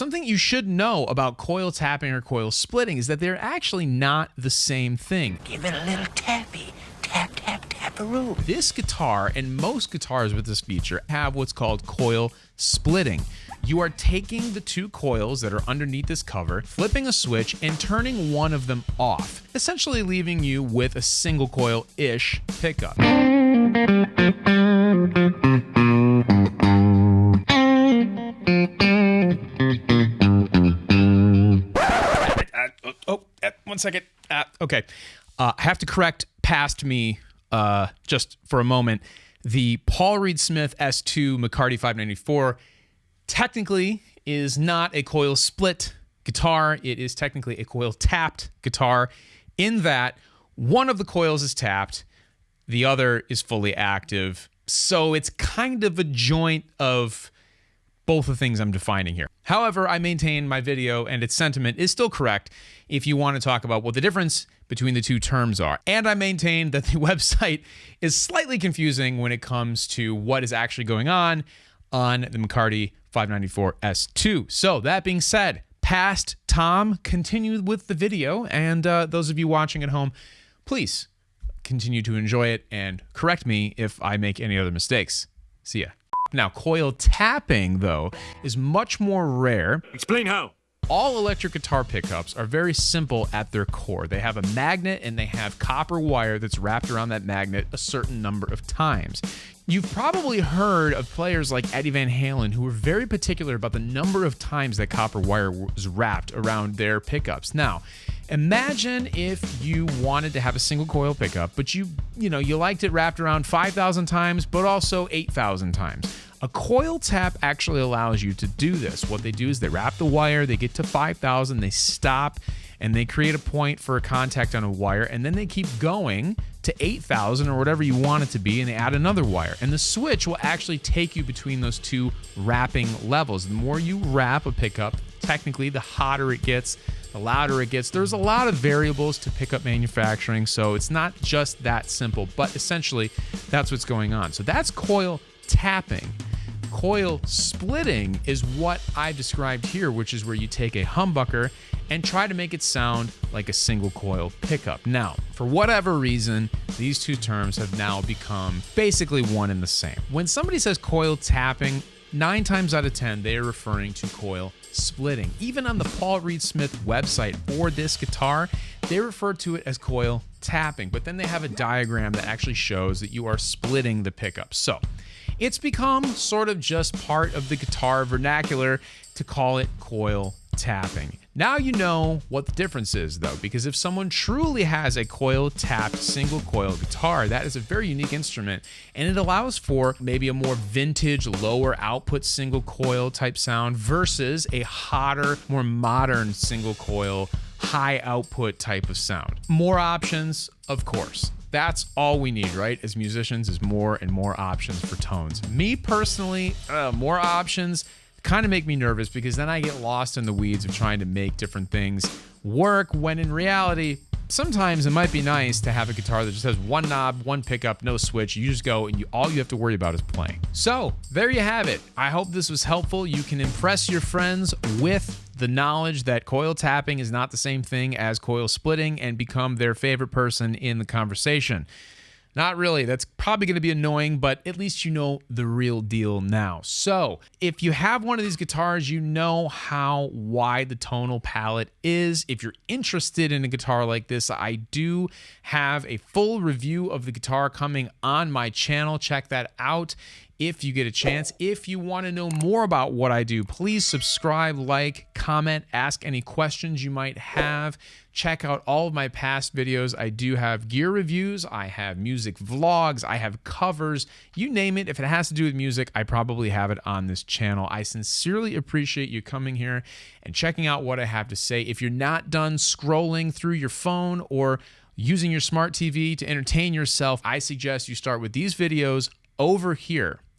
something you should know about coil tapping or coil splitting is that they're actually not the same thing. Give it a little tappy. Tap, tap, tap-a-roo. This guitar and most guitars with this feature have what's called coil splitting. You are taking the two coils that are underneath this cover, flipping a switch, and turning one of them off, essentially leaving you with a single coil-ish pickup. One second. Okay. I have to correct past me just for a moment. The Paul Reed Smith S2 McCarty 594 technically is not a coil split guitar. It is technically a coil tapped guitar in that one of the coils is tapped, the other is fully active. So it's kind of a joint of both the things I'm defining here. However, I maintain my video and its sentiment is still correct if you want to talk about what the difference between the two terms are. And I maintain that the website is slightly confusing when it comes to what is actually going on the McCarty 594 S2. So that being said, past Tom, continue with the video. And those of you watching at home, please continue to enjoy it and correct me if I make any other mistakes. See ya. Now, coil tapping, though, is much more rare. Explain how. All electric guitar pickups are very simple at their core. They have a magnet and they have copper wire that's wrapped around that magnet a certain number of times. You've probably heard of players like Eddie Van Halen who were very particular about the number of times that copper wire was wrapped around their pickups. Now, imagine if you wanted to have a single coil pickup, but you liked it wrapped around 5,000 times, but also 8,000 times. A coil tap actually allows you to do this. What they do is they wrap the wire, they get to 5,000, they stop, and they create a point for a contact on a wire, and then they keep going to 8,000 or whatever you want it to be, and they add another wire. And the switch will actually take you between those two wrapping levels. The more you wrap a pickup, technically, the hotter it gets, the louder it gets. There's a lot of variables to pickup manufacturing, so it's not just that simple, but essentially, that's what's going on. So that's coil tapping. Coil splitting is what I described here, which is where you take a humbucker and try to make it sound like a single coil pickup. Now, for whatever reason, these two terms have now become basically one and the same. When somebody says coil tapping, 9 times out of 10, they are referring to coil splitting. Even on the Paul Reed Smith website for this guitar, they refer to it as coil tapping, but then they have a diagram that actually shows that you are splitting the pickup. So it's become sort of just part of the guitar vernacular to call it coil tapping. Now you know what the difference is, though, because if someone truly has a coil tapped single coil guitar, that is a very unique instrument, and it allows for maybe a more vintage, lower output single coil type sound versus a hotter, more modern single coil, high output type of sound. More options, of course. That's all we need, right? As musicians, is more and more options for tones. Me personally, more options kind of make me nervous because then I get lost in the weeds of trying to make different things work when in reality, sometimes it might be nice to have a guitar that just has one knob, one pickup, no switch. You just go and all you have to worry about is playing. So there you have it. I hope this was helpful. You can impress your friends with the knowledge that coil tapping is not the same thing as coil splitting and become their favorite person in the conversation. Not really. That's probably going to be annoying, but at least you know the real deal now. So if you have one of these guitars, you know how wide the tonal palette is. If you're interested in a guitar like this, I do have a full review of the guitar coming on my channel. Check that out if you get a chance. If you want to know more about what I do, please subscribe, like, comment, ask any questions you might have. Check out all of my past videos. I do have gear reviews, I have music vlogs, I have covers, you name it. If it has to do with music, I probably have it on this channel. I sincerely appreciate you coming here and checking out what I have to say. If you're not done scrolling through your phone or using your smart TV to entertain yourself, I suggest you start with these videos over here.